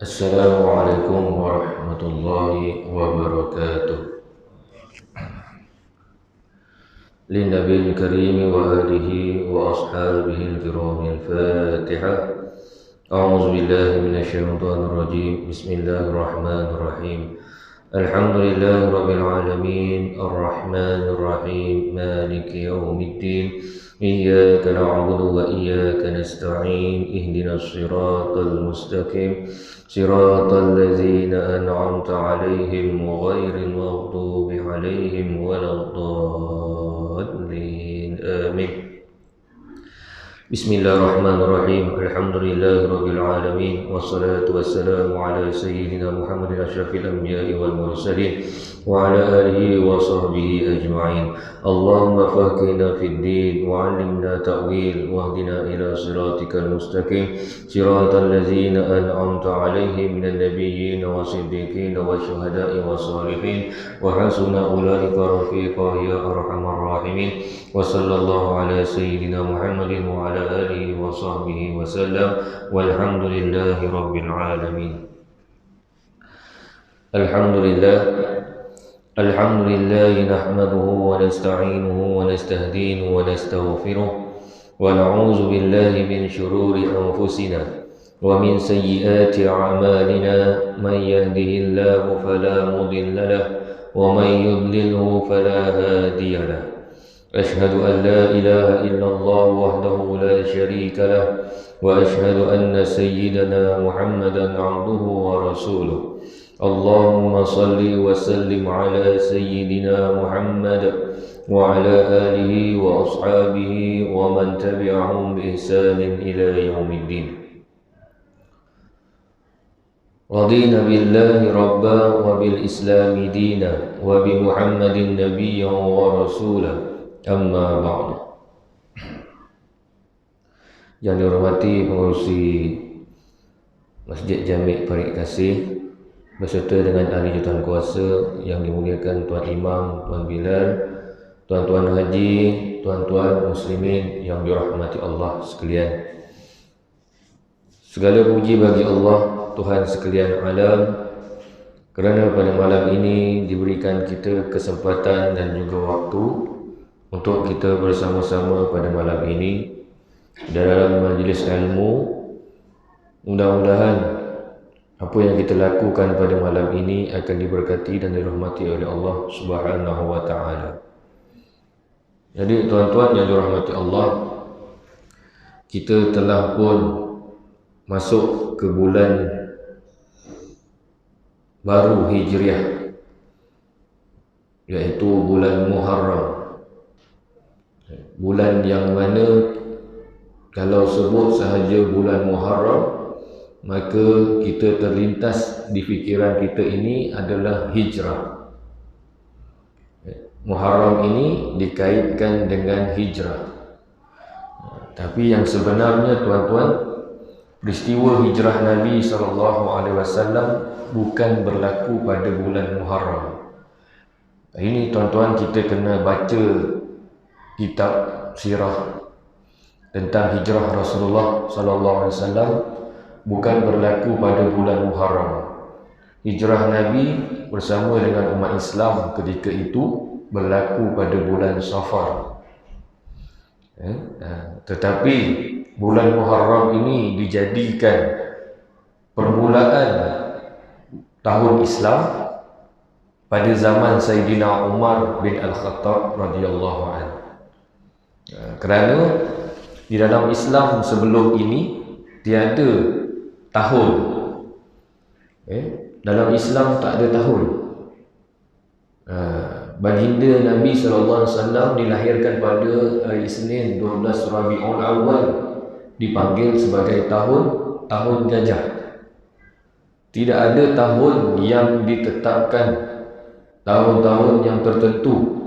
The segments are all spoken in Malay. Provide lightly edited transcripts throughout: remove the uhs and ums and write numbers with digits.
Assalamualaikum warahmatullahi wabarakatuh. Linnabil karim wa alihi wa ashabihi al-kiramil Fatihah. A'udzu billahi minasyaitonir rajim. Bismillahirrahmanirrahim. Alhamdulillahi rabbil alamin, arrahmanir rahim, maliki yaumiddin. Iyyaka na'budu wa iyyaka nasta'in. Ihdinas siratal mustaqim. Siratal ladzina an'amta 'alaihim ghairil maghdubi 'alaihim waladdallin. Amin. Bismillahirrahmanirrahim. Alhamdulillahirabbil alamin wassalatu wassalamu ala sayyidina Muhammadin asyrafil anbiya'i wal mursalin wa ala alihi wa sahbihi ajma'in. Allahumma faqihna fid din wa 'allimna ta'wil wahdina ila siratikal mustaqim siratal ladzina an'amta 'alaihim minan nabiyyin wa siddiqin wa syuhada'i wa shalihin wa hasuna ulaika rafiqa ya arhamar rahimin. Wa sallallahu ala sayyidina Muhammadin wa ala alihi wa sahbihi wa sallam walhamdulillahi rabbil alamin. Alhamdulillah nahmaduhu wa nasta'inuhu wa nastahdinuhu wa nastaghfiruh wa na'udzu billahi min shururi anfusina wa min sayyiati a'malina. Man yahdihillahu fala mudilla lahu wa man yudlilhu fala hadiya lahu. أشهد أن لا إله إلا الله وحده لا شريك له وأشهد أن سيدنا محمدا عبده ورسوله. اللهم صل وسلم على سيدنا محمد وعلى آله وأصحابه ومن تبعهم بإحسان إلى يوم الدين. رضينا بالله ربا وبالإسلام دينا وبمحمد نبيا ورسولا. Amma ba'du. Yang dihormati pengurusi Masjid Jami' Parit Kasih beserta dengan ahli jutaan kuasa yang dimuliakan Tuan Imam, Tuan Bilal, tuan-tuan haji, tuan-tuan muslimin yang dirahmati Allah sekalian. Segala puji bagi Allah, Tuhan sekalian alam, kerana pada malam ini diberikan kita kesempatan dan juga waktu untuk kita bersama-sama pada malam ini dalam majlis ilmu. Mudah-mudahan apa yang kita lakukan pada malam ini akan diberkati dan dirahmati oleh Allah Subhanahu wa taala. Jadi tuan-tuan yang dirahmati Allah, kita telah pun masuk ke bulan baru Hijriah, iaitu bulan Muharram. Bulan yang mana kalau sebut sahaja bulan Muharram, maka kita terlintas di fikiran kita ini adalah hijrah. Muharram ini dikaitkan dengan hijrah. Tapi yang sebenarnya tuan-tuan, peristiwa hijrah Nabi SAW bukan berlaku pada bulan Muharram. Ini tuan-tuan, kita kena baca kitab sirah tentang hijrah Rasulullah SAW bukan berlaku pada bulan Muharram. Hijrah Nabi bersama dengan umat Islam ketika itu berlaku pada bulan Safar. Tetapi bulan Muharram ini dijadikan permulaan tahun Islam pada zaman Sayyidina Umar bin Al-Khattab radhiyallahu anhu. Kerana di dalam Islam sebelum ini tiada tahun. Dalam Islam tak ada tahun. Baginda Nabi SAW dilahirkan pada hari Isnin 12 Rabiul Awal, dipanggil sebagai tahun gajah. Tidak ada tahun yang ditetapkan, tahun-tahun yang tertentu.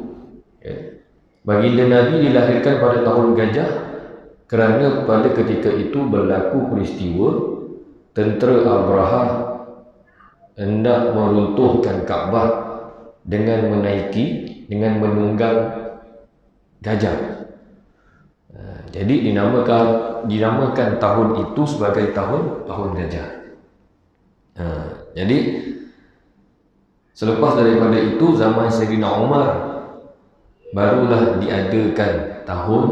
Baginda Nabi dilahirkan pada tahun gajah kerana pada ketika itu berlaku peristiwa tentera Abrahah hendak meruntuhkan Kaabah dengan menunggang gajah. Jadi dinamakan tahun itu sebagai tahun gajah. Jadi selepas daripada itu zaman Sayyidina Umar barulah diadakan tahun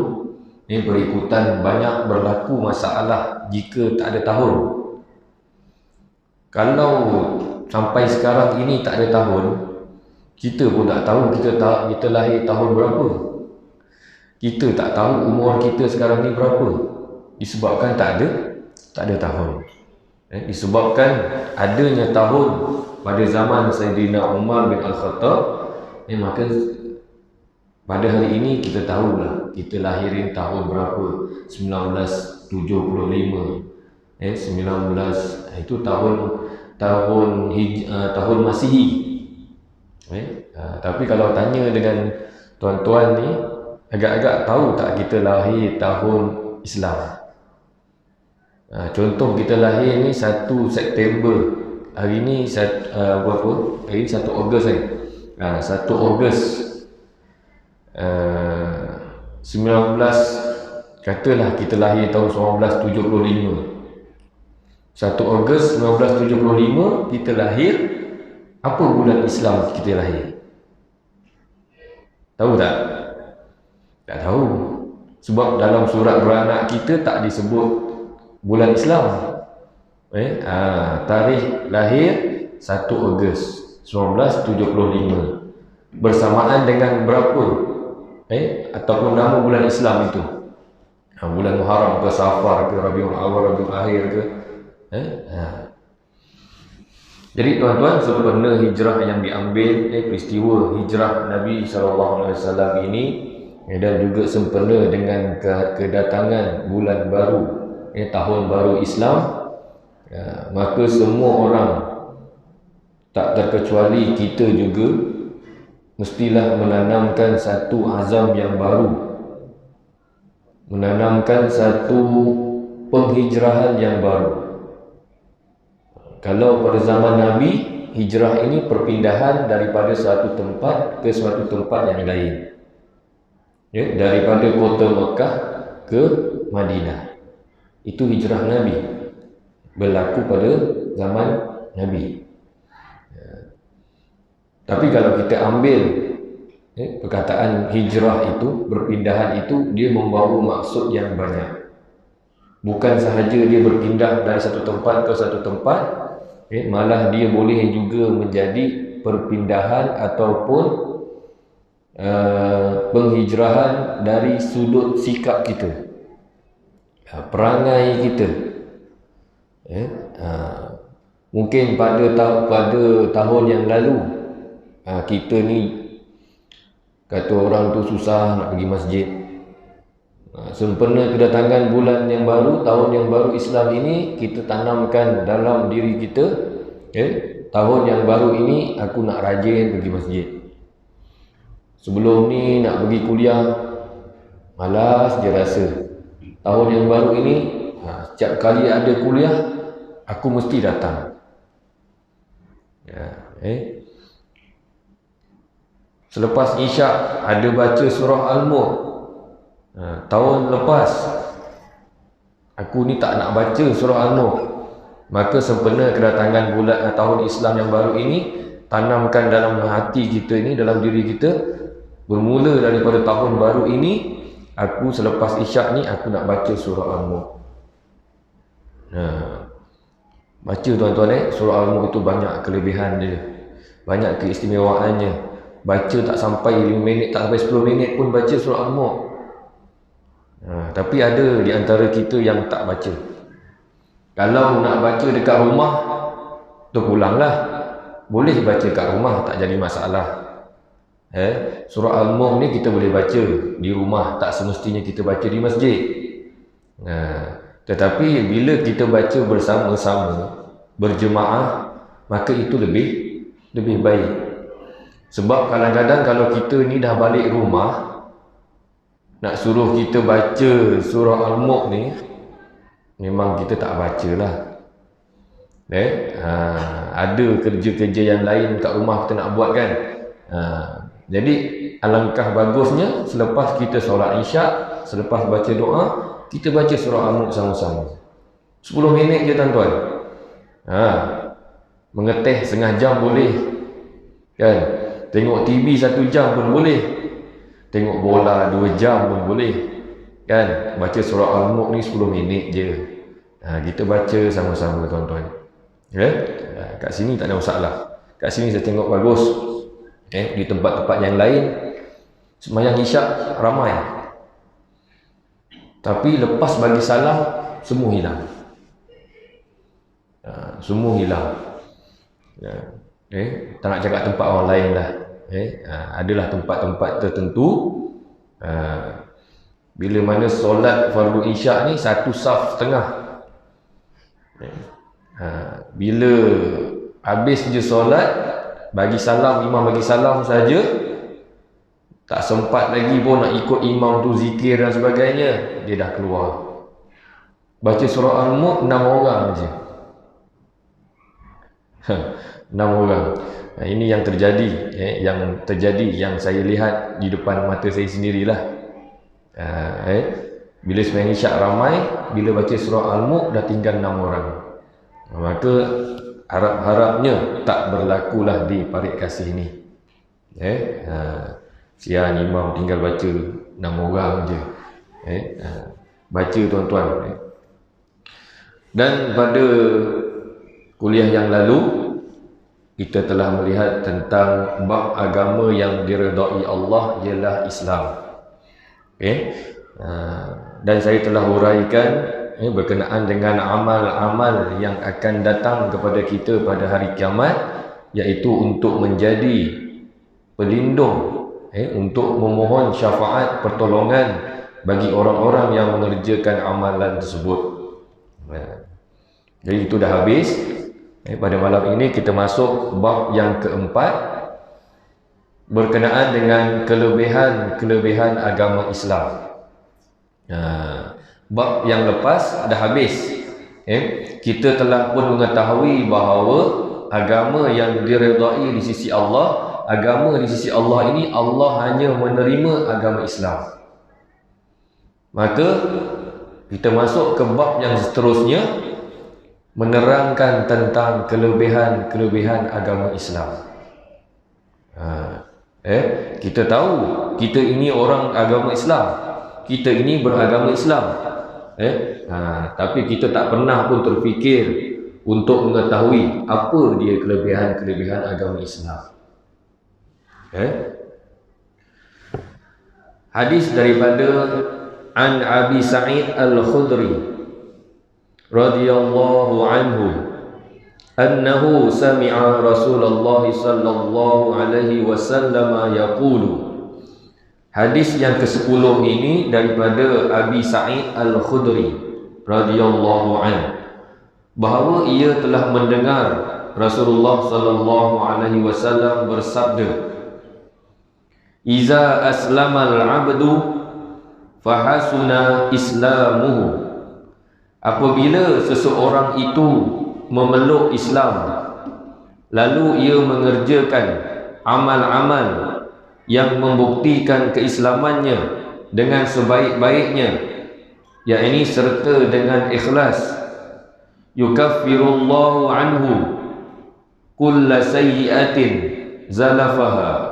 ini berikutan. Banyak berlaku masalah jika tak ada tahun. Kalau sampai sekarang ini tak ada tahun, kita pun tak tahu kita lahir tahun berapa. Kita tak tahu umur kita sekarang ni berapa. Disebabkan tak ada tahun. Disebabkan adanya tahun pada zaman Sayyidina Umar bin Al-Khattab, maka pada hari ini kita tahulah kita lahirin tahun berapa. 1975. 19 itu tahun Masihi. Tapi kalau tanya dengan tuan-tuan ni, agak-agak tahu tak kita lahir tahun Islam? Contoh kita lahir ni 1 September. Hari ni berapa? Hari ni 1 Ogos 1 Ogos 19, katalah kita lahir tahun 1975. 1 Ogos 1975 kita lahir. Apa bulan Islam kita lahir? Tahu tak? Tak tahu. Sebab dalam surat beranak kita tak disebut bulan Islam. Tarikh lahir 1 Ogos 1975 bersamaan dengan berapa? Ataupun nama bulan Islam itu. Bulan Muharram ke Safar ke Rabiul Awal, Rabiul Akhir ke. Jadi tuan-tuan, sempena hijrah yang diambil, peristiwa hijrah Nabi SAW ini, dan juga sempena dengan kedatangan bulan baru, tahun baru Islam, maka semua orang, tak terkecuali kita juga, mestilah menanamkan satu azam yang baru, menanamkan satu penghijrahan yang baru. Kalau pada zaman Nabi, hijrah ini perpindahan daripada suatu tempat ke suatu tempat yang lain. Daripada kota Mekah ke Madinah. Itu hijrah Nabi. Berlaku pada zaman Nabi. Tapi kalau kita ambil perkataan hijrah itu, perpindahan itu, dia membawa maksud yang banyak. Bukan sahaja dia berpindah dari satu tempat ke satu tempat, malah dia boleh juga menjadi perpindahan ataupun penghijrahan dari sudut sikap kita, perangai kita. Mungkin pada tahun yang lalu, kita ni kata orang tu susah nak pergi masjid. Sempena kedatangan bulan yang baru, tahun yang baru Islam ini, kita tanamkan dalam diri kita, tahun yang baru ini aku nak rajin pergi masjid. Sebelum ni nak pergi kuliah, malas je rasa. Tahun yang baru ini, setiap kali ada kuliah, aku mesti datang. Selepas Isyak ada baca surah Al-Mulk. Tahun lepas aku ni tak nak baca surah Al-Mulk. Maka sempena kedatangan bulan tahun Islam yang baru ini, tanamkan dalam hati kita ini, dalam diri kita, bermula daripada tahun baru ini, aku selepas Isyak ni aku nak baca surah Al-Mulk. Baca tuan-tuan, surah Al-Mulk itu banyak kelebihan dia, banyak keistimewaannya. Baca tak sampai 5 minit, tak sampai 10 minit pun baca surah Al-Mulk. Tapi ada di antara kita yang tak baca. Kalau nak baca dekat rumah, terpulanglah. Boleh baca kat rumah, tak jadi masalah. Surah Al-Mulk ni kita boleh baca di rumah, tak semestinya kita baca di masjid. Tetapi bila kita baca bersama-sama, berjemaah, maka itu lebih baik. Sebab kadang-kadang kalau kita ni dah balik rumah, nak suruh kita baca surah Al-Mulk ni, memang kita tak baca lah. Ada kerja-kerja yang lain kat rumah kita nak buat kan. Jadi alangkah bagusnya selepas kita solat Isyak, selepas baca doa, kita baca surah Al-Mulk sama-sama. 10 minit je tuan-tuan. Mengeteh setengah jam boleh, kan? Tengok TV 1 jam pun boleh, tengok bola 2 jam pun boleh, kan? Baca surah Al-Mulk ni 10 minit je. Kita baca sama-sama tuan-tuan, ya? Kat sini tak ada masalah. Kat sini saya tengok bagus. Di tempat-tempat yang lain sembahyang isyak ramai, tapi lepas bagi salam semua hilang. Semua hilang. Tak nak cakap tempat orang lain lah. Adalah tempat-tempat tertentu, bila mana solat fardu isyak ni satu saf setengah. Bila habis je solat, bagi salam, imam bagi salam saja, tak sempat lagi pun nak ikut imam tu zikir dan sebagainya, dia dah keluar. Baca surah Al-Mulk 6 orang je. 6 orang. Ini yang terjadi, yang saya lihat di depan mata saya sendirilah. Bila sembahyang isyak ramai, bila baca surah Al-Mulk dah tinggal 6 orang. Maka harap-harapnya tak berlakulah di Parit Kasih ni. Sian imam tinggal baca 6 orang je. Baca tuan-tuan. Dan pada kuliah yang lalu kita telah melihat tentang bab agama yang diredai Allah ialah Islam. Dan saya telah huraikan berkenaan dengan amal-amal yang akan datang kepada kita pada hari kiamat, iaitu untuk menjadi pelindung, untuk memohon syafaat pertolongan bagi orang-orang yang mengerjakan amalan tersebut. Jadi itu dah habis. Pada malam ini kita masuk bab yang keempat, berkenaan dengan kelebihan agama Islam. Bab yang lepas dah habis. Kita telah pun mengetahui bahawa agama yang diredai di sisi Allah, agama di sisi Allah ini, Allah hanya menerima agama Islam. Maka kita masuk ke bab yang seterusnya, menerangkan tentang kelebihan agama Islam. Kita tahu kita ini orang agama Islam, kita ini beragama Islam, tapi kita tak pernah pun terfikir untuk mengetahui apa dia kelebihan agama Islam. Hadis daripada An Abi Sa'id Al-Khudri radhiyallahu anhu annahu sami'a Rasulullah sallallahu alaihi wasallam yaqulu. Hadis yang ke-10 ini daripada Abi Sa'id Al-Khudri radhiyallahu anhu, bahawa ia telah mendengar Rasulullah sallallahu alaihi wasallam bersabda, "Iza aslamal 'abdu fahasuna islamuhu." Apabila seseorang itu memeluk Islam, lalu ia mengerjakan amal-amal yang membuktikan keislamannya dengan sebaik-baiknya, yakni serta dengan ikhlas, yukaffirullahu anhu kulla sayyi'atin zalafaha.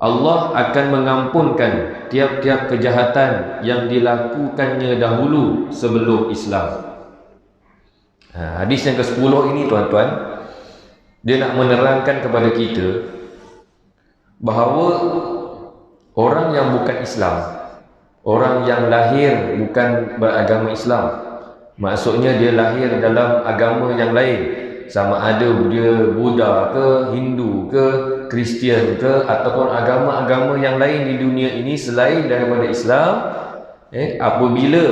Allah akan mengampunkan tiap-tiap kejahatan yang dilakukannya dahulu sebelum Islam. Hadis yang ke-10 ini tuan-tuan, dia nak menerangkan kepada kita bahawa orang yang bukan Islam, orang yang lahir bukan beragama Islam, maksudnya dia lahir dalam agama yang lain, sama ada dia Buddha ke, Hindu ke, Kristian ke, ataupun agama-agama yang lain di dunia ini selain daripada Islam, apabila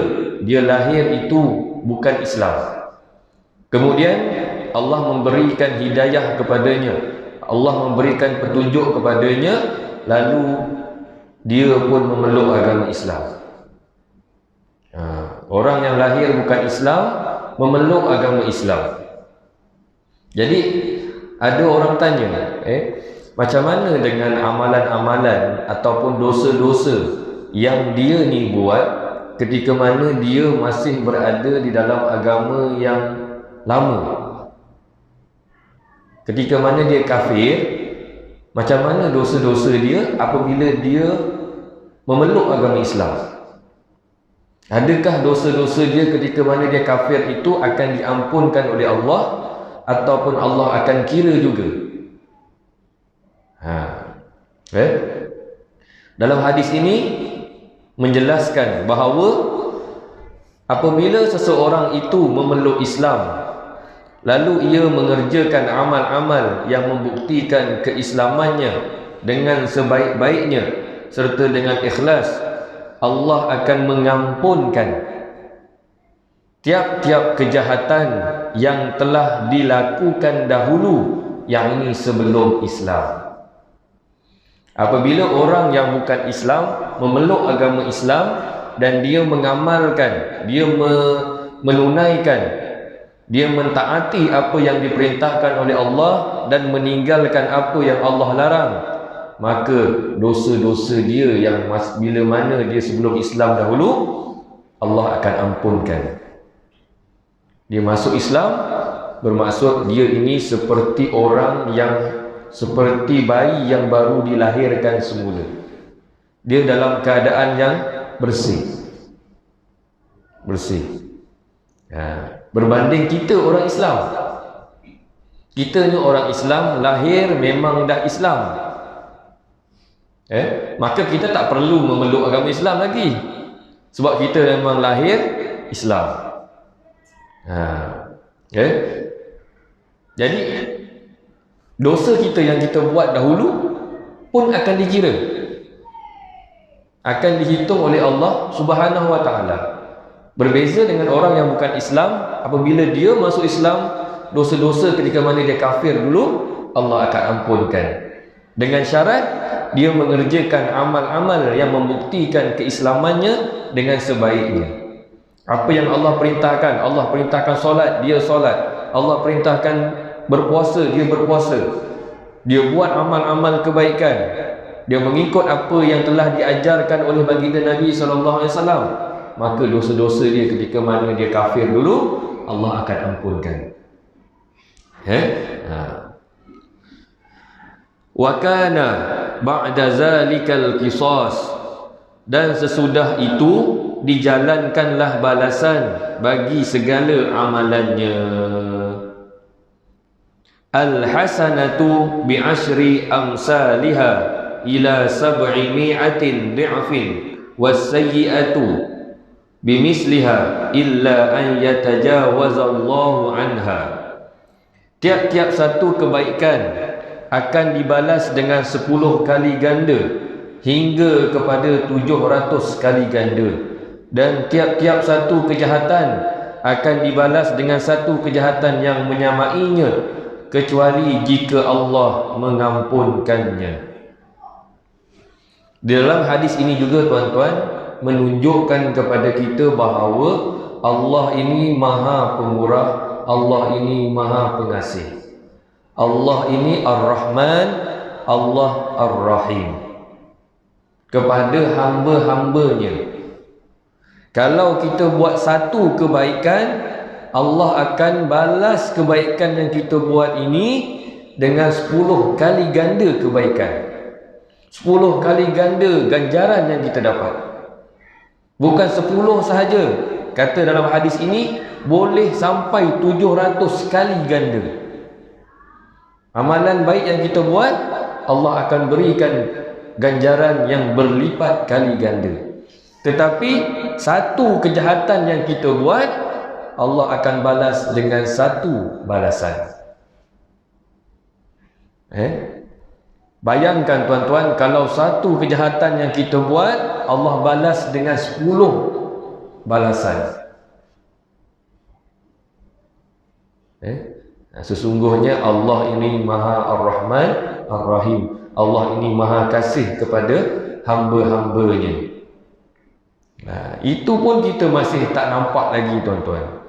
dia lahir itu bukan Islam, kemudian Allah memberikan hidayah kepadanya, Allah memberikan petunjuk kepadanya, lalu dia pun memeluk agama Islam. Orang yang lahir bukan Islam memeluk agama Islam. Jadi ada orang tanya, macam mana dengan amalan-amalan ataupun dosa-dosa yang dia ni buat ketika mana dia masih berada di dalam agama yang lama? ketika mana dia kafir, macam mana dosa-dosa dia apabila dia memeluk agama Islam? Adakah dosa-dosa dia ketika mana dia kafir itu akan diampunkan oleh Allah, ataupun Allah akan kira juga? Dalam hadis ini menjelaskan bahawa apabila seseorang itu memeluk Islam, lalu ia mengerjakan amal-amal yang membuktikan keislamannya dengan sebaik-baiknya serta dengan ikhlas, Allah akan mengampunkan tiap-tiap kejahatan yang telah dilakukan dahulu, yang ini sebelum Islam. Apabila orang yang bukan Islam memeluk agama Islam dan dia mengamalkan, dia menunaikan, dia mentaati apa yang diperintahkan oleh Allah dan meninggalkan apa yang Allah larang, maka dosa-dosa dia yang bila mana dia sebelum Islam dahulu, Allah akan ampunkan. Dia masuk Islam, bermaksud dia ini seperti orang yang, seperti bayi yang baru dilahirkan semula. Dia dalam keadaan yang bersih. Berbanding kita orang Islam, kita ni orang Islam, lahir memang dah Islam, maka kita tak perlu memeluk agama Islam lagi, sebab kita memang lahir Islam. Jadi dosa kita yang kita buat dahulu pun akan dikira, akan dihitung oleh Allah Subhanahu wa ta'ala. Berbeza dengan orang yang bukan Islam, apabila dia masuk Islam, dosa-dosa ketika mana dia kafir dulu, Allah akan ampunkan, dengan syarat dia mengerjakan amal-amal yang membuktikan keislamannya dengan sebaiknya. Apa yang Allah perintahkan, Allah perintahkan solat, dia solat. Allah perintahkan berpuasa, dia berpuasa. Dia buat amal-amal kebaikan, dia mengikut apa yang telah diajarkan oleh baginda Nabi SAW, maka dosa-dosa dia ketika mana dia kafir dulu, Allah akan ampunkan. Wa kana ba'da zalikal qisas, dan sesudah itu dijalankanlah balasan bagi segala amalannya. Al-hasanatu bi'ashri amsalha ila 700 di'fin was-sayyi'atu bimisliha illa an yatajawazallahu anha. Tiap-tiap satu kebaikan akan dibalas dengan 10 kali ganda hingga kepada 700 kali ganda, dan tiap-tiap satu kejahatan akan dibalas dengan satu kejahatan yang menyamainya, kecuali jika Allah mengampunkannya. Dalam hadis ini juga tuan-tuan menunjukkan kepada kita bahawa Allah ini Maha Pemurah, Allah ini Maha Pengasih. Allah ini Ar-Rahman, Allah Ar-Rahim kepada hamba-hambanya. Kalau kita buat satu kebaikan, Allah akan balas kebaikan yang kita buat ini dengan 10 kali ganda kebaikan, 10 kali ganda ganjaran yang kita dapat. Bukan 10 sahaja, kata dalam hadis ini boleh sampai 700 kali ganda. Amalan baik yang kita buat, Allah akan berikan ganjaran yang berlipat kali ganda. Tetapi satu kejahatan yang kita buat, Allah akan balas dengan satu balasan. Bayangkan tuan-tuan, kalau satu kejahatan yang kita buat, Allah balas dengan 10 balasan. Sesungguhnya Allah ini Maha Ar-Rahman Ar-Rahim. Allah ini Maha Kasih kepada hamba-hambanya. Itu pun kita masih tak nampak lagi tuan-tuan.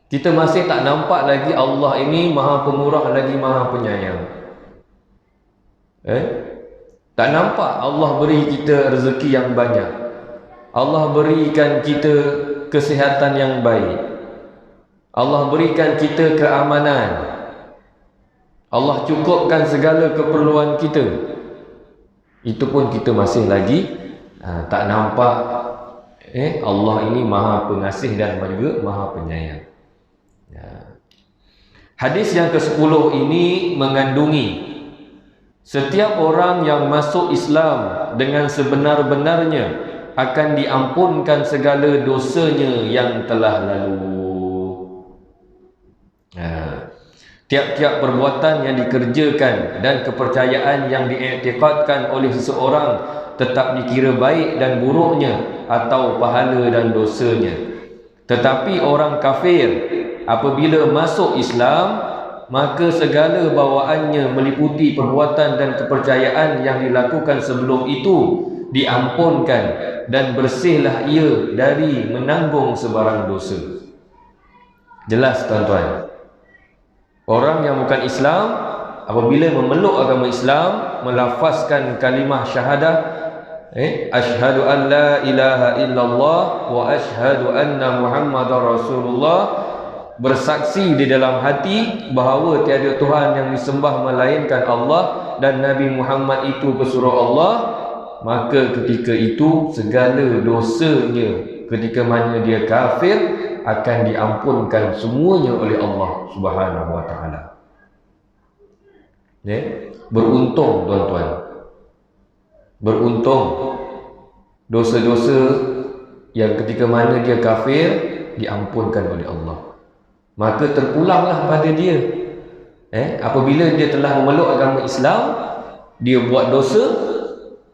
Kita masih tak nampak lagi Allah ini Maha Pemurah lagi Maha Penyayang. Tak nampak Allah beri kita rezeki yang banyak, Allah berikan kita kesihatan yang baik, Allah berikan kita keamanan, Allah cukupkan segala keperluan kita, itu pun kita masih lagi tak nampak Allah ini maha pengasih dan juga maha penyayang. Hadis yang ke-10 ini mengandungi setiap orang yang masuk Islam dengan sebenar-benarnya akan diampunkan segala dosanya yang telah lalu. Tiap-tiap perbuatan yang dikerjakan dan kepercayaan yang diiktikadkan oleh seseorang tetap dikira baik dan buruknya atau pahala dan dosanya. Tetapi orang kafir apabila masuk Islam, maka segala bawaannya meliputi perbuatan dan kepercayaan yang dilakukan sebelum itu diampunkan dan bersihlah ia dari menanggung sebarang dosa. Jelas tuan-tuan, orang yang bukan Islam apabila memeluk agama Islam, melafazkan kalimah syahadah, asyhadu an la ilaha illallah wa asyhadu anna muhammadar rasulullah, bersaksi di dalam hati bahawa tiada Tuhan yang disembah melainkan Allah dan Nabi Muhammad itu pesuruh Allah, maka ketika itu segala dosanya ketika mana dia kafir akan diampunkan semuanya oleh Allah Subhanahu wa taala. Beruntung tuan-tuan. Beruntung dosa-dosa yang ketika mana dia kafir diampunkan oleh Allah. Maka terpulanglah pada dia. Apabila dia telah memeluk agama Islam, dia buat dosa,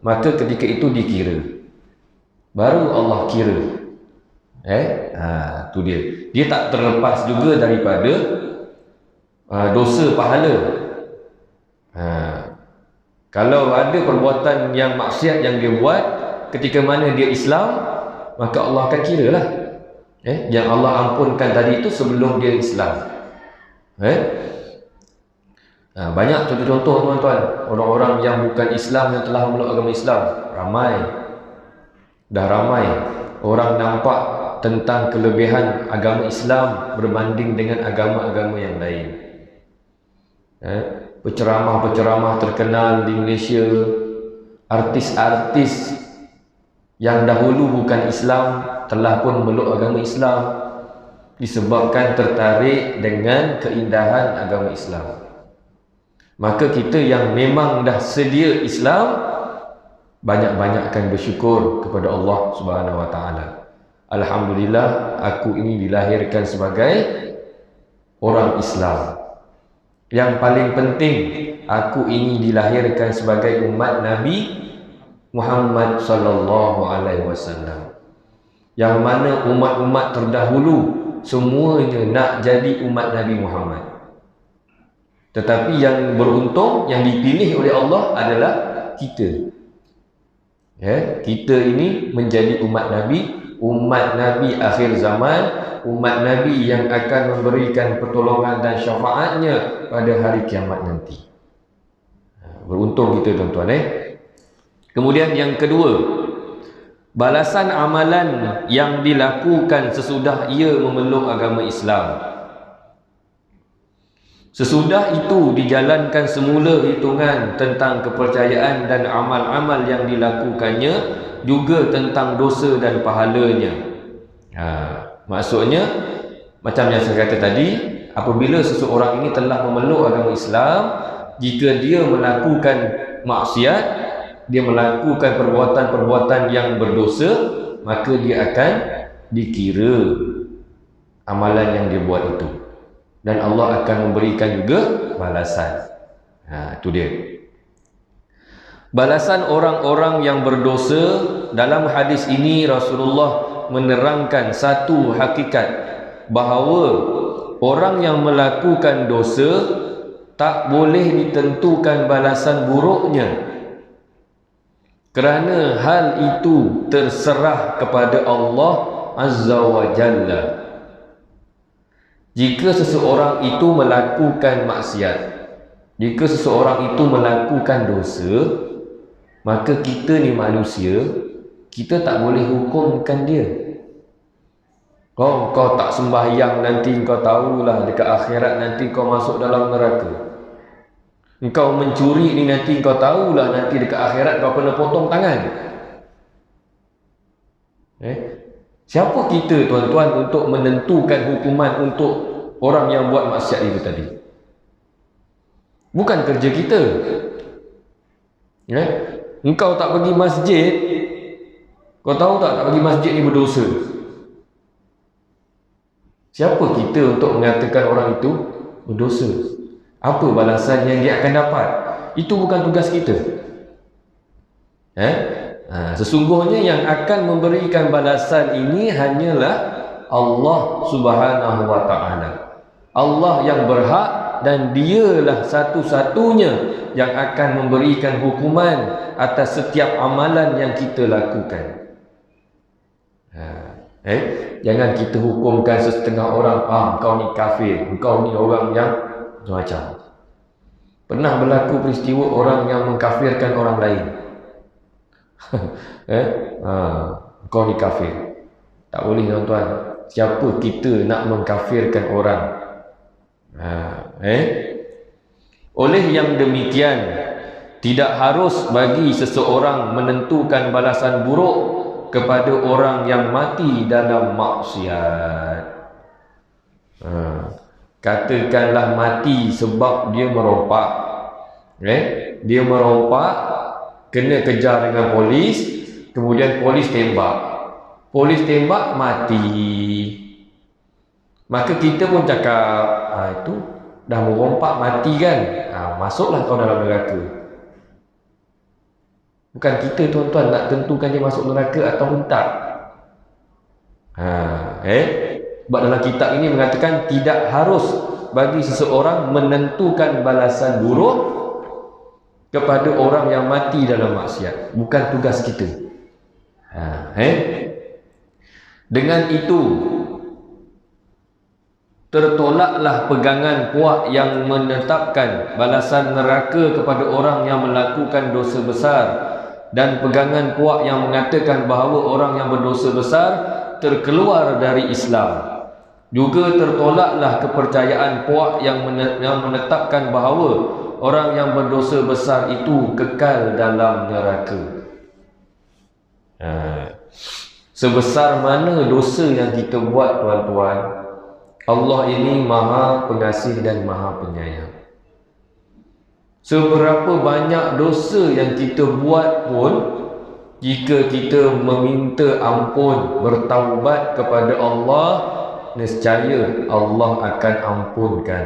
maka ketika itu dikira. Baru Allah kira. Tu dia. Dia tak terlepas juga daripada dosa pahala. Kalau ada perbuatan yang maksiat yang dia buat ketika mana dia Islam, maka Allah akan kira lah. Yang Allah ampunkan tadi itu sebelum dia Islam. Banyak contoh-contoh tuan-tuan, orang-orang yang bukan Islam yang telah memeluk agama Islam. Dah ramai orang nampak tentang kelebihan agama Islam berbanding dengan agama-agama yang lain. Penceramah-penceramah terkenal di Malaysia, artis-artis yang dahulu bukan Islam telah pun memeluk agama Islam disebabkan tertarik dengan keindahan agama Islam. Maka kita yang memang dah sedia Islam, banyak-banyakkan bersyukur kepada Allah Subhanahu wa taala. Alhamdulillah, aku ini dilahirkan sebagai orang Islam. Yang paling penting, aku ini dilahirkan sebagai umat Nabi Muhammad sallallahu alaihi wasallam. Yang mana umat-umat terdahulu semuanya nak jadi umat Nabi Muhammad. Tetapi yang beruntung, yang dipilih oleh Allah adalah kita. Kita ini menjadi umat Nabi akhir zaman, umat Nabi yang akan memberikan pertolongan dan syafaatnya pada hari kiamat nanti. Beruntung kita tuan-tuan. Kemudian yang kedua, balasan amalan yang dilakukan sesudah ia memeluk agama Islam. Sesudah itu dijalankan semula hitungan tentang kepercayaan dan amal-amal yang dilakukannya, juga tentang dosa dan pahalanya. Maksudnya macam yang saya kata tadi, apabila seseorang ini telah memeluk agama Islam, jika dia melakukan maksiat, dia melakukan perbuatan-perbuatan yang berdosa, maka dia akan dikira amalan yang dia buat itu, dan Allah akan memberikan juga balasan. Itu dia. Balasan orang-orang yang berdosa. Dalam hadis ini Rasulullah menerangkan satu hakikat, bahawa orang yang melakukan dosa tak boleh ditentukan balasan buruknya, kerana hal itu terserah kepada Allah Azza wa Jalla. Jika seseorang itu melakukan maksiat, jika seseorang itu melakukan dosa, maka kita ni manusia, kita tak boleh hukumkan dia. Kau tak sembahyang, nanti kau tahulah dekat akhirat nanti kau masuk dalam neraka. Engkau mencuri ni nanti kau tahulah nanti dekat akhirat kau kena potong tangan. Siapa kita tuan-tuan untuk menentukan hukuman untuk orang yang buat maksiat itu tadi? Bukan kerja kita. Engkau tak pergi masjid, kau tahu tak pergi masjid ni berdosa. Siapa kita untuk mengatakan orang itu berdosa? Apa balasan yang dia akan dapat? Itu bukan tugas kita. Sesungguhnya yang akan memberikan balasan ini hanyalah Allah Subhanahu wa ta'ala. Allah yang berhak dan dialah satu-satunya yang akan memberikan hukuman atas setiap amalan yang kita lakukan. Jangan kita hukumkan setengah orang, kau ni kafir, kau ni orang yang macam. Pernah berlaku peristiwa orang yang mengkafirkan orang lain. Kau ni kafir. Tak boleh tuan-tuan. Siapa kita nak mengkafirkan orang? Oleh yang demikian, tidak harus bagi seseorang menentukan balasan buruk kepada orang yang mati dalam maksiat. Katakanlah mati sebab dia merompak. Dia merompak, kena kejar dengan polis, kemudian polis tembak. Polis tembak, mati. Maka kita pun cakap, itu dah merompak mati kan, masuklah kau dalam neraka. Bukan kita tuan-tuan nak tentukan dia masuk neraka atau tak. Sebab dalam kitab ini mengatakan tidak harus bagi seseorang menentukan balasan buruk kepada orang yang mati dalam maksiat. Bukan tugas kita. Dengan itu tertolaklah pegangan puak yang menetapkan balasan neraka kepada orang yang melakukan dosa besar, dan pegangan puak yang mengatakan bahawa orang yang berdosa besar terkeluar dari Islam. Juga tertolaklah kepercayaan puak yang menetapkan bahawa orang yang berdosa besar itu kekal dalam neraka. Sebesar mana dosa yang kita buat tuan-tuan, Allah ini Maha Pengasih dan Maha Penyayang. Seberapa banyak dosa yang kita buat pun, jika kita meminta ampun, bertaubat kepada Allah, nescaya Allah akan ampunkan.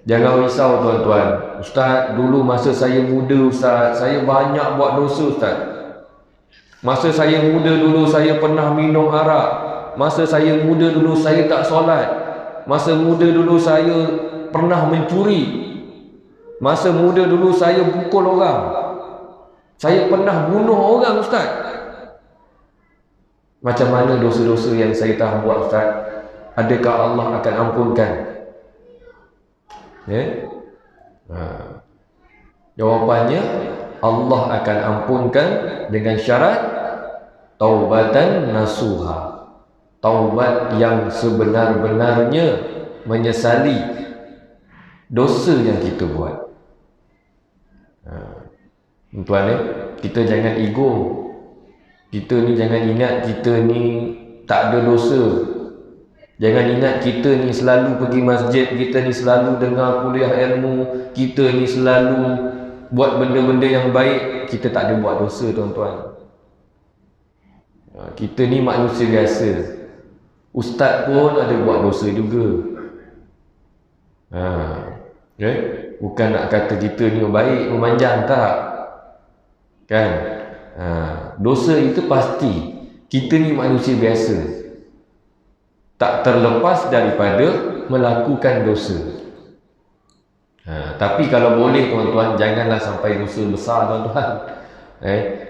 Jangan risau tuan-tuan. Ustaz, dulu masa saya muda Ustaz, saya banyak buat dosa Ustaz. Masa saya muda dulu saya pernah minum arak. Masa saya muda dulu saya tak solat. Masa muda dulu saya pernah mencuri. Masa muda dulu saya pukul orang. Saya pernah bunuh orang Ustaz. Macam mana dosa-dosa yang saya telah buat Ustaz? Adakah Allah akan ampunkan? Jawapannya, Allah akan ampunkan dengan syarat taubatan nasuha. Taubat yang sebenar-benarnya menyesali dosa yang kita buat. Tuan, kita jangan ego. Kita ni jangan ingat kita ni tak ada dosa. Jangan ingat kita ni selalu pergi masjid, kita ni selalu dengar kuliah ilmu, kita ni selalu buat benda-benda yang baik. Kita tak ada buat dosa tuan-tuan. Kita ni manusia biasa. Ustaz pun ada buat dosa juga. Bukan nak kata kita ni baik, memanjang, tak. Kan? Dosa itu pasti. Kita ni manusia biasa, tak terlepas daripada melakukan dosa. Tapi kalau boleh tuan-tuan, janganlah sampai dosa besar tuan-tuan.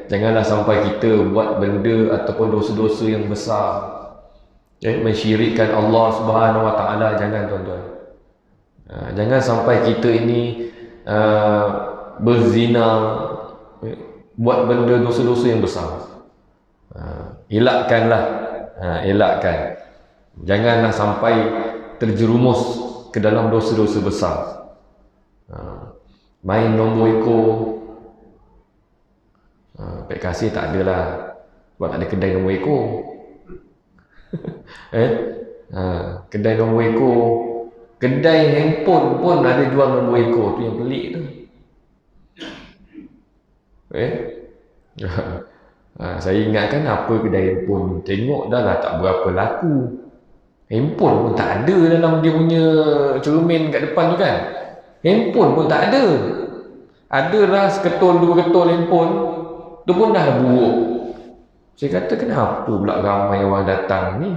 Janganlah sampai kita buat benda ataupun dosa-dosa yang besar. Mensyirikkan Allah Subhanahu wa ta'ala, jangan tuan-tuan. Jangan sampai kita ini berzina, buat benda dosa-dosa yang besar. Elakkanlah. Elakkan. Janganlah sampai terjerumus ke dalam dosa-dosa besar. Main nombor ekor, pek kasih tak ada lah, sebab tak ada kedai nombor ekor. Kedai nombor ekor, kedai handphone pun ada jual nombor ekor, tu yang pelik tu. Saya ingatkan apa kedai handphone, tengok dah lah tak berapa laku. Handphone pun tak ada dalam dia punya cermin kat depan tu kan. Handphone pun tak ada. Ada lah seketul dua ketul handphone, tu pun dah buruk. Saya kata kenapa pula ramai orang datang ni?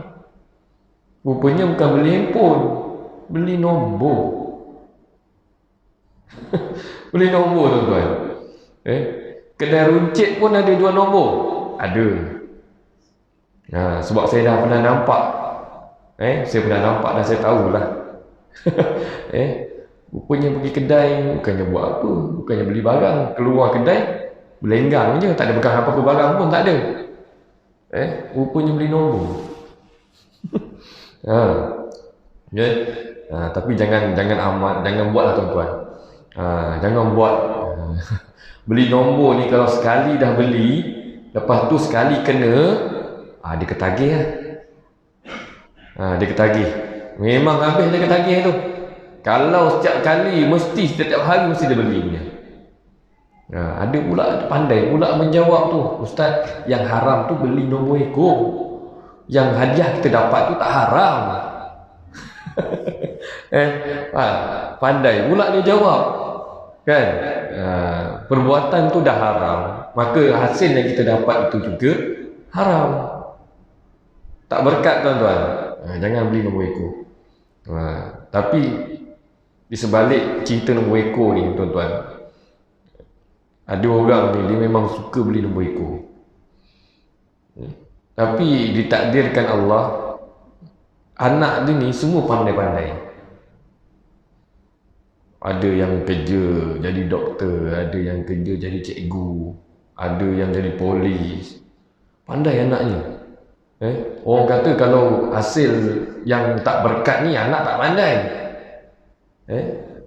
Rupanya bukan beli handphone, beli nombor. Beli nombor tuan-tuan. Kedai runcit pun ada jual nombor. Ada. Sebab saya dah pernah nampak. Saya pernah nampak dan saya tahulah. Rupanya pergi kedai, bukannya buat apa, bukannya beli barang, keluar kedai, belenggang je, tak ada pegang apa-apa barang pun, tak ada. Rupanya beli nombor. Tapi jangan amat, jangan buatlah tuan-tuan. Jangan buat. Beli nombor ni kalau sekali dah beli, lepas tu sekali kena, dia ketagih lah. Dia ketagih. Memang habis dia ketagih tu. Kalau setiap kali, mesti setiap hari mesti dia beli punya. Ada pula pandai pula menjawab tu, Ustaz, yang haram tu beli nombor ekor, yang hadiah kita dapat tu tak haram. Pandai pula dia jawab kan. Perbuatan tu dah haram, maka hasil yang kita dapat itu juga haram. Tak berkat tuan-tuan. Jangan beli nombor ekor. Tapi di sebalik cerita nombor ekor ni tuan-tuan, ada orang ni dia memang suka beli nombor ekor. Tapi ditakdirkan Allah, anak dia ni semua pandai-pandai. Ada yang kerja jadi doktor, ada yang kerja jadi cikgu, ada yang jadi polis. Pandai anaknya. Orang kata kalau hasil yang tak berkat ni anak tak pandai.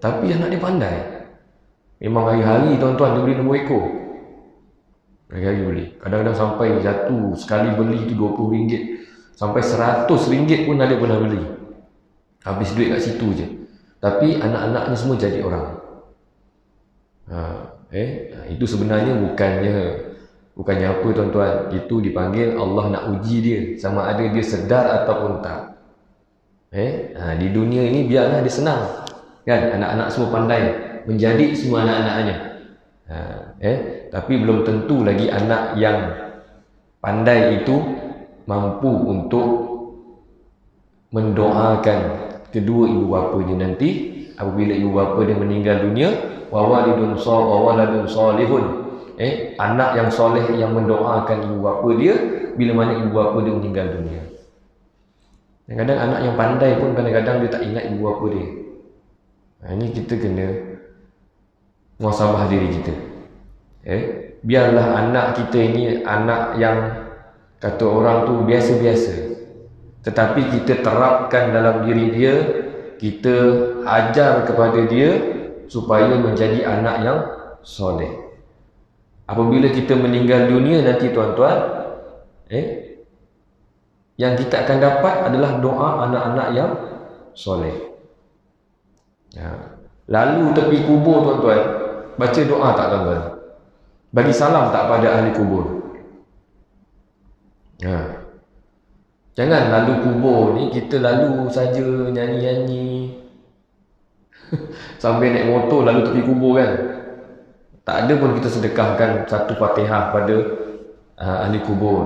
Tapi anak dia pandai. Memang hari-hari tuan-tuan dia beli nombor ekor. Hari-hari beli. Kadang-kadang sampai jatuh sekali beli tu RM20, sampai RM100 pun ada pernah beli. Habis duit kat situ je. Tapi anak-anaknya semua jadi orang. Itu sebenarnya bukannya apa tuan-tuan. Itu dipanggil Allah nak uji dia, sama ada dia sedar ataupun tak. Di dunia ini biarlah dia senang kan, anak-anak semua pandai, menjadi semua anak-anaknya. Tapi belum tentu lagi anak yang pandai itu mampu untuk mendoakan kedua ibu bapanya nanti apabila ibu bapa dia meninggal dunia. Wa waladun salihun, anak yang soleh yang mendoakan ibu bapa dia bila mana ibu bapa dia meninggal dunia. Kadang-kadang anak yang pandai pun kadang-kadang dia tak ingat ibu bapa dia. Ini kita kena muhasabah diri kita. Biarlah anak kita ini anak yang kata orang tu biasa-biasa, tetapi kita terapkan dalam diri dia, kita ajar kepada dia supaya menjadi anak yang soleh. Apabila kita meninggal dunia nanti tuan-tuan, yang kita akan dapat adalah doa anak-anak yang soleh. Lalu tepi kubur tuan-tuan, baca doa tak tuan-tuan? Bagi salam tak pada ahli kubur? Jangan lalu kubur ni kita lalu saja nyanyi-nyanyi sambil naik motor lalu tepi kubur kan. Tak ada pun kita sedekahkan satu Fatihah pada ahli kubur.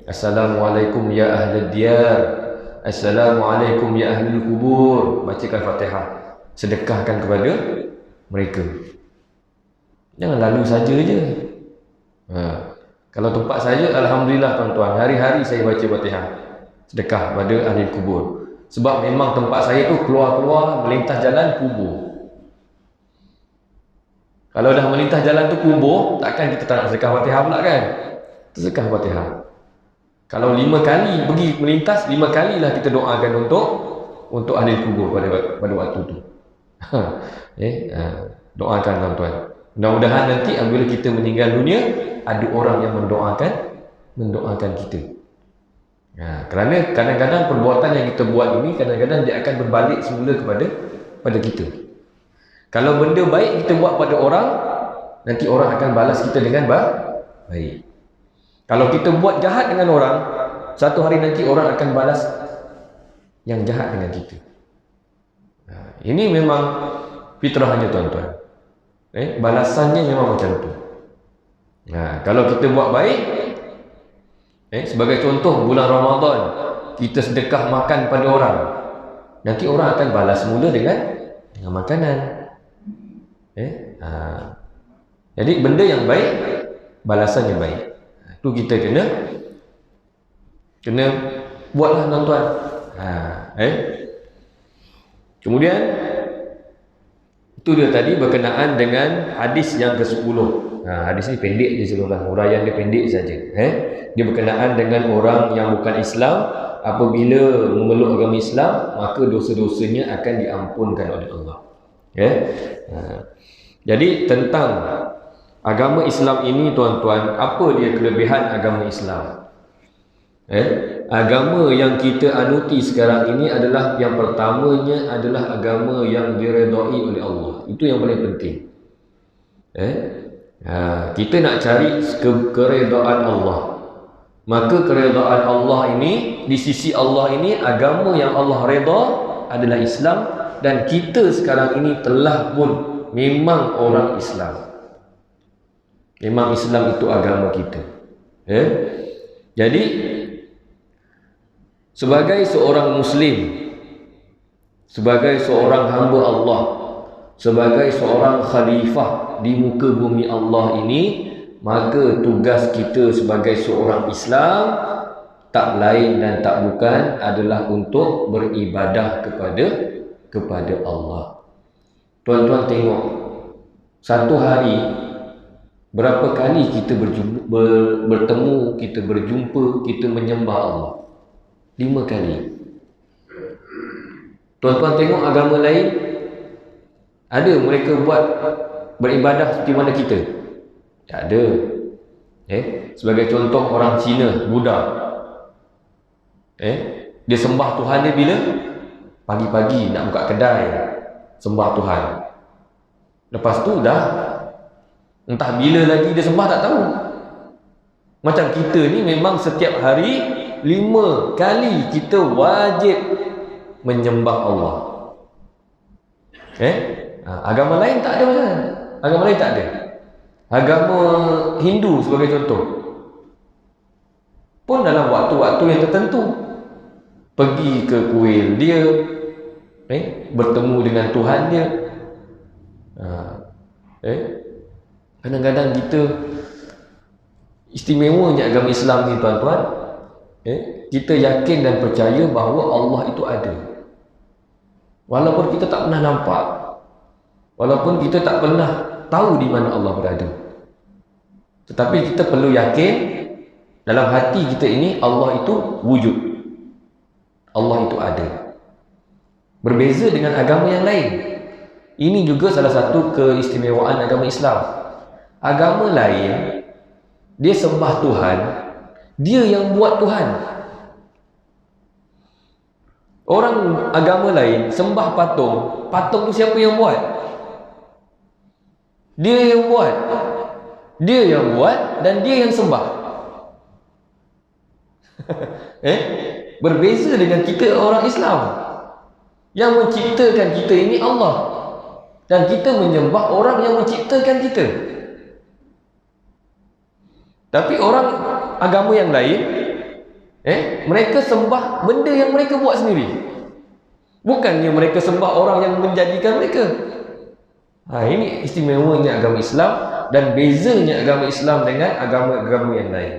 Assalamualaikum ya ahli diyar, Assalamualaikum ya ahli kubur. Bacakan Fatihah, sedekahkan kepada mereka. Jangan lalu saja je. Kalau tempat saya, alhamdulillah tuan-tuan, hari-hari saya baca Fatihah, sedekah pada ahli kubur. Sebab memang tempat saya tu keluar-keluar melintas jalan kubur. Kalau dah melintas jalan tu kubur, takkan kita tak nak sedekah Fatihah pula kan? Sedekah Fatihah. Kalau 5 kali pergi melintas, 5 kalilah kita doakan untuk ahli kubur pada waktu tu. Doakan tuan-tuan. Mudah-mudahan nanti apabila kita meninggal dunia, ada orang yang mendoakan kita. Kerana kadang-kadang perbuatan yang kita buat ini kadang-kadang dia akan berbalik semula pada kita. Kalau benda baik kita buat pada orang, nanti orang akan balas kita dengan baik. Kalau kita buat jahat dengan orang, satu hari nanti orang akan balas yang jahat dengan kita. Ini memang fitrahnya tuan-tuan. Balasannya memang macam tu. Kalau kita buat baik, sebagai contoh bulan Ramadan, kita sedekah makan pada orang, nanti orang akan balas semula dengan makanan. Jadi benda yang baik, balasannya baik. Itu kita kena buatlah tuan-tuan. Kemudian itu dia tadi berkenaan dengan hadis yang ke-10. Hadis ni pendek je sebenarnya, huraian dia pendek saja. Dia berkenaan dengan orang yang bukan Islam, apabila memeluk agama Islam, maka dosa-dosanya akan diampunkan oleh Allah. Jadi tentang agama Islam ini tuan-tuan, apa dia kelebihan agama Islam? Agama yang kita anuti sekarang ini adalah, yang pertamanya adalah agama yang diredai oleh Allah. Itu yang paling penting. Kita nak cari keredaan Allah. Maka keredaan Allah ini, di sisi Allah ini, agama yang Allah reda adalah Islam. Dan kita sekarang ini telah pun memang orang Islam. Memang Islam itu agama kita. Jadi sebagai seorang Muslim, sebagai seorang hamba Allah, sebagai seorang khalifah di muka bumi Allah ini, maka tugas kita sebagai seorang Islam tak lain dan tak bukan adalah untuk beribadah kepada Allah. Tuan-tuan tengok, satu hari berapa kali kita bertemu, kita berjumpa, kita menyembah Allah? 5 kali. Tuan-tuan tengok agama lain, ada mereka buat beribadah seperti mana kita? Tak ada. Sebagai contoh orang Cina, Buddha. Dia sembah Tuhan dia bila? Pagi-pagi nak buka kedai, sembah Tuhan. Lepas tu dah, entah bila lagi dia sembah tak tahu. Macam kita ni memang setiap hari 5 kali kita wajib menyembah Allah. Agama lain tak ada macam mana? Agama lain tak ada. Agama Hindu sebagai contoh, pun dalam waktu-waktu yang tertentu pergi ke kuil dia, bertemu dengan Tuhan dia. Kadang-kadang kita, istimewanya agama Islam ni tuan-tuan, kita yakin dan percaya bahawa Allah itu ada. Walaupun kita tak pernah nampak, walaupun kita tak pernah tahu di mana Allah berada, tetapi kita perlu yakin dalam hati kita ini Allah itu wujud, Allah itu ada. Berbeza dengan agama yang lain. Ini juga salah satu keistimewaan agama Islam. Agama lain, dia sembah Tuhan, dia yang buat Tuhan. Orang agama lain sembah patung, patung tu siapa yang buat? Dia yang buat. Dia yang buat dan dia yang sembah. Berbeza dengan kita orang Islam. Yang menciptakan kita ini Allah, dan kita menyembah orang yang menciptakan kita. Tapi orang agama yang lain, mereka sembah benda yang mereka buat sendiri. Bukannya mereka sembah orang yang menjadikan mereka. Ini istimewanya agama Islam dan bezanya agama Islam dengan agama-agama yang lain.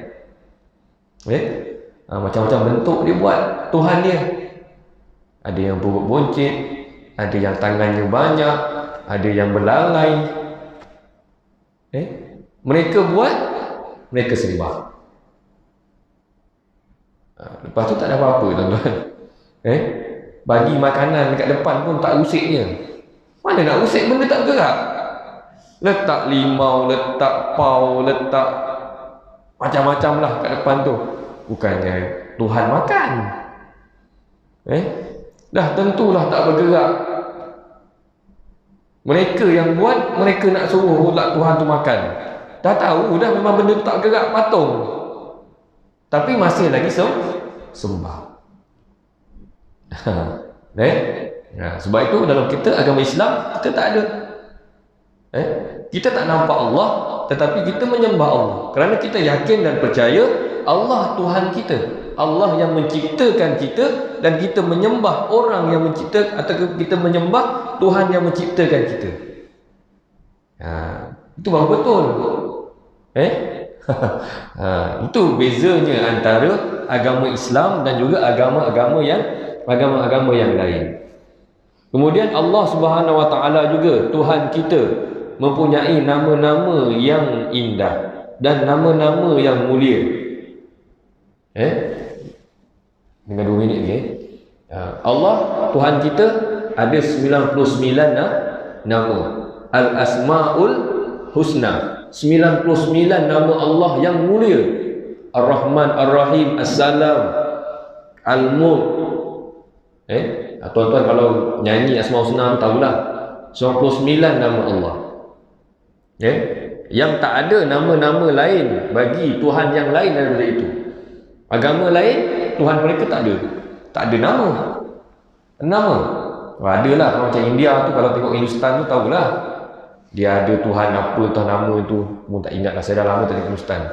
Macam-macam bentuk dia buat Tuhan dia. Ada yang perut boncit, ada yang tangannya banyak, ada yang belalai. Mereka buat, mereka sembah. Lepas tu tak ada apa-apa tuan-tuan. Bagi makanan dekat depan pun tak usik dia. Mana nak usik benda tak gerak? Letak limau, letak pau, letak macam-macam lah kat depan tu. Bukannya Tuhan makan. Dah tentulah tak bergerak. Mereka yang buat, mereka nak suruh pula Tuhan tu makan. Dah tahu dah memang benda tu tak gerak, patung. Tapi masih lagi sembah. Sebab itu dalam kita agama Islam, kita tak ada. Kita tak nampak Allah, tetapi kita menyembah Allah. Kerana kita yakin dan percaya Allah Tuhan kita, Allah yang menciptakan kita, dan kita menyembah orang yang mencipta, atau kita menyembah Tuhan yang menciptakan kita. Itu baru betul. Itu bezanya antara agama Islam dan juga agama-agama yang lain. Kemudian Allah Subhanahu Wa Taala juga Tuhan kita mempunyai nama-nama yang indah dan nama-nama yang mulia. Dengan 2 minit lagi. Allah Tuhan kita ada 99 nama. Al-Asmaul Husna. 99 nama Allah yang mulia. Ar-Rahman, Ar-Rahim, As-Salam, Al-Mulk. Tuan-tuan kalau nyanyi Asmaul Husna tahulah 99 nama Allah. Yang tak ada nama-nama lain bagi Tuhan yang lain daripada itu. Agama lain, Tuhan mereka tak ada nama. Adalah kalau macam India tu, kalau tengok Hindustan tu tahulah dia ada Tuhan apa, Tuhan nama itu pun tak ingat lah, saya dah lama tak tengok Hindustan.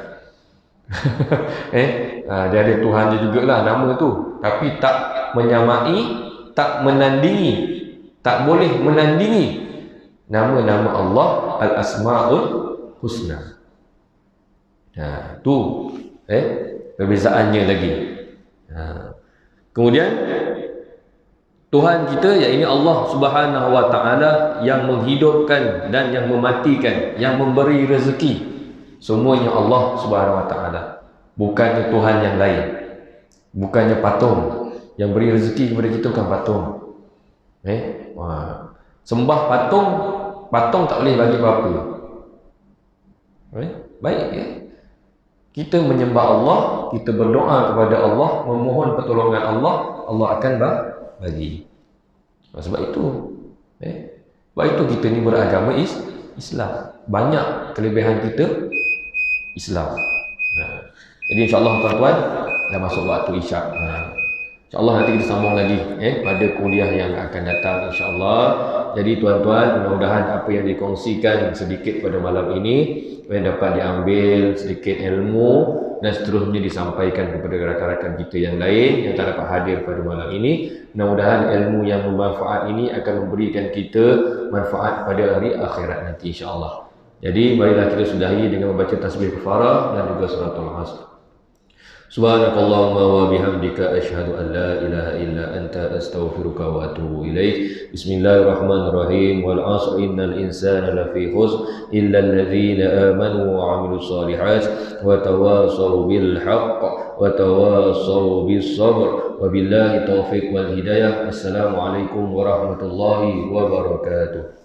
Dia ada Tuhan dia jugalah nama tu, tapi tak menyamai, tak menandingi, tak boleh menandingi nama-nama Allah Al-Asmaul Husna. Tu perbezaannya lagi. Kemudian Tuhan kita, iaitu Allah Subhanahu Wa Taala, yang menghidupkan dan yang mematikan, yang memberi rezeki, semuanya Allah Subhanahu Wa Taala. Bukannya Tuhan yang lain, bukannya patung. Yang beri rezeki kepada kita bukan patung. Sembah patung tak boleh bagi apa-apa. Baik kita menyembah Allah, kita berdoa kepada Allah, memohon pertolongan Allah, Allah akan bagi. Sebab itu kita ni beragama Islam. Banyak kelebihan kita Islam. Jadi insya-Allah tuan-tuan dah masuk waktu isyak. InsyaAllah nanti kita sambung lagi pada kuliah yang akan datang insyaAllah. Jadi tuan-tuan, mudah-mudahan apa yang dikongsikan sedikit pada malam ini dapat diambil sedikit ilmu dan seterusnya disampaikan kepada rakan-rakan kita yang lain yang tak dapat hadir pada malam ini. Mudah-mudahan ilmu yang bermanfaat ini akan memberikan kita manfaat pada hari akhirat nanti insyaAllah. Jadi marilah kita sudahi dengan membaca tasbih kafarah dan juga suratul Asr. Subhanakallahumma wa bihamdika asyhadu an la ilaha illa anta astaghfiruka wa atubu ilaik. Bismillahirrahmanirrahim. Wal 'asr innal insana lafi khusr illa alladhina amanu wa 'amilus solihat wa tawassaw bil haqq wa tawassaw bis sabr. Wabillahi taufiq wal hidayah. Assalamualaikum warahmatullahi wabarakatuh.